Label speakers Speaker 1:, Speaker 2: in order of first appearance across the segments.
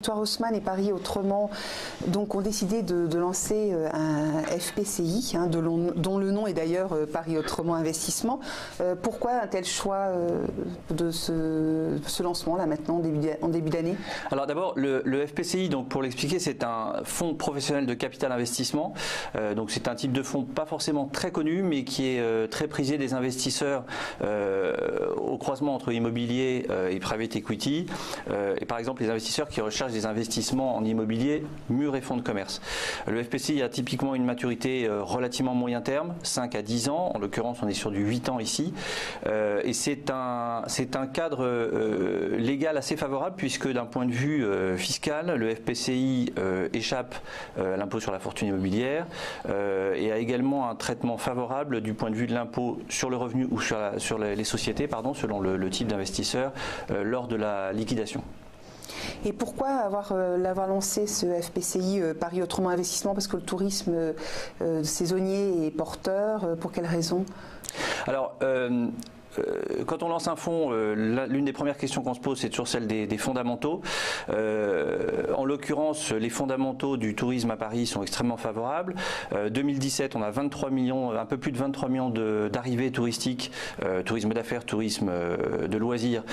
Speaker 1: Victoire Haussmann et Paris Autrement donc, ont décidé de lancer un FPCI, dont le nom est d'ailleurs Paris Autrement Investissement. Pourquoi un tel choix de ce lancement là maintenant en début d'année?
Speaker 2: Alors d'abord, le FPCI, donc pour l'expliquer, c'est un fonds professionnel de capital investissement. Donc c'est un type de fonds pas forcément très connu, mais qui est très prisé des investisseurs au croisement entre immobilier et private equity. Et par exemple, les investisseurs qui recherchent des investissements en immobilier, murs et fonds de commerce. Le FPCI a typiquement une maturité relativement moyen terme, 5 à 10 ans. En l'occurrence, on est sur du 8 ans ici. Et c'est un cadre légal assez favorable puisque d'un point de vue fiscal, le FPCI échappe à l'impôt sur la fortune immobilière et a également un traitement favorable du point de vue de l'impôt sur le revenu ou sur les sociétés, pardon, selon le type d'investisseur, lors de la liquidation.
Speaker 1: Et pourquoi l'avoir lancé ce FPCI Paris Autrement Investissement? Parce que le tourisme saisonnier est porteur. Pour quelle raison?
Speaker 2: Alors, quand on lance un fonds, l'une des premières questions qu'on se pose, c'est toujours celle des fondamentaux. En l'occurrence, les fondamentaux du tourisme à Paris sont extrêmement favorables. 2017, on a 23 millions, un peu plus de 23 millions d'arrivées touristiques, tourisme d'affaires, tourisme de loisirs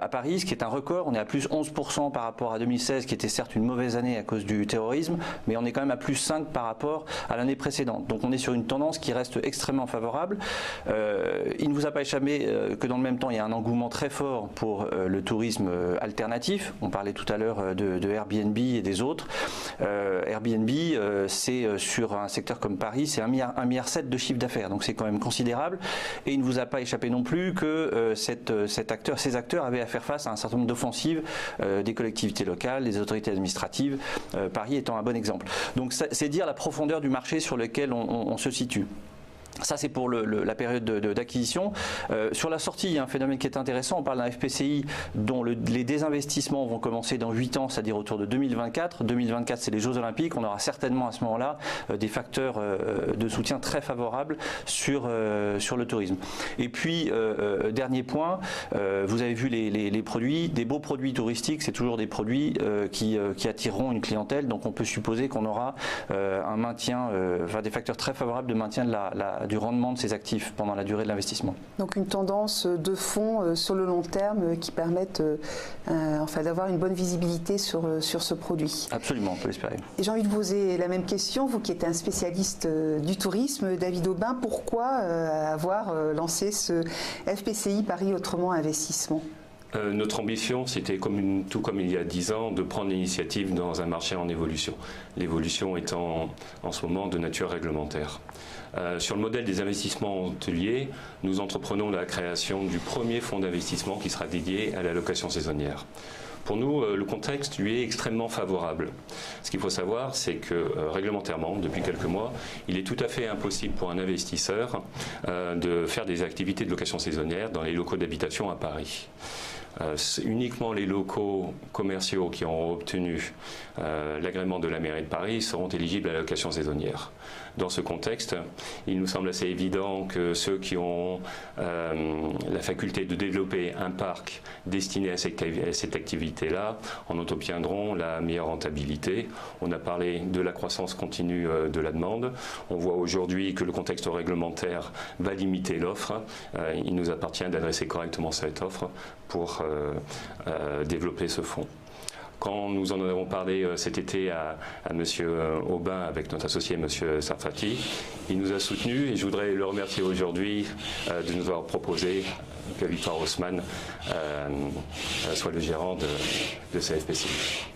Speaker 2: à Paris, ce qui est un record. On est à plus 11% par rapport à 2016, qui était certes une mauvaise année à cause du terrorisme, mais on est quand même à plus 5 par rapport à l'année précédente. Donc on est sur une tendance qui reste extrêmement favorable. Il ne vous a pas échappé que dans le même temps, il y a un engouement très fort pour le tourisme alternatif. On parlait tout à l'heure de Airbnb et des autres. Airbnb, c'est sur un secteur comme Paris, c'est 1,7 milliard de chiffre d'affaires. Donc c'est quand même considérable. Et il ne vous a pas échappé non plus que ces acteurs avaient à faire face à un certain nombre d'offensives des collectivités locales, des autorités administratives, Paris étant un bon exemple. Donc c'est dire la profondeur du marché sur lequel on se situe. Ça, c'est pour la période d'acquisition. Sur la sortie, il y a un phénomène qui est intéressant. On parle d'un FPCI dont les désinvestissements vont commencer dans 8 ans, c'est-à-dire autour de 2024. 2024, c'est les Jeux Olympiques. On aura certainement à ce moment-là des facteurs de soutien très favorables sur le tourisme. Et puis, dernier point, vous avez vu les produits, des beaux produits touristiques, c'est toujours des produits qui attireront une clientèle. Donc, on peut supposer qu'on aura un maintien, des facteurs très favorables de maintien du rendement de ces actifs pendant la durée de l'investissement.
Speaker 1: Donc une tendance de fond sur le long terme qui permette d'avoir une bonne visibilité sur ce produit.
Speaker 2: Absolument, on peut l'espérer.
Speaker 1: Et j'ai envie de vous poser la même question, vous qui êtes un spécialiste du tourisme, David Aubin, pourquoi avoir lancé ce FPCI Paris Autrement Investissement?
Speaker 3: Notre ambition, c'était tout comme il y a 10 ans, de prendre l'initiative dans un marché en évolution. L'évolution étant en ce moment de nature réglementaire. Sur le modèle des investissements hôteliers, nous entreprenons la création du premier fonds d'investissement qui sera dédié à la location saisonnière. Pour nous, le contexte lui est extrêmement favorable. Ce qu'il faut savoir, c'est que réglementairement, depuis quelques mois, il est tout à fait impossible pour un investisseur de faire des activités de location saisonnière dans les locaux d'habitation à Paris. Uniquement les locaux commerciaux qui ont obtenu l'agrément de la mairie de Paris seront éligibles à la location saisonnière. Dans ce contexte, il nous semble assez évident que ceux qui ont la faculté de développer un parc destiné à cette activité-là en obtiendront la meilleure rentabilité. On a parlé de la croissance continue de la demande. On voit aujourd'hui que le contexte réglementaire va limiter l'offre. Il nous appartient d'adresser correctement cette offre pour développer ce fonds. Quand nous en avons parlé cet été à M. Aubin avec notre associé M. Sarfati, il nous a soutenus et je voudrais le remercier aujourd'hui de nous avoir proposé que Victoire Haussmann soit le gérant de ce FPCI.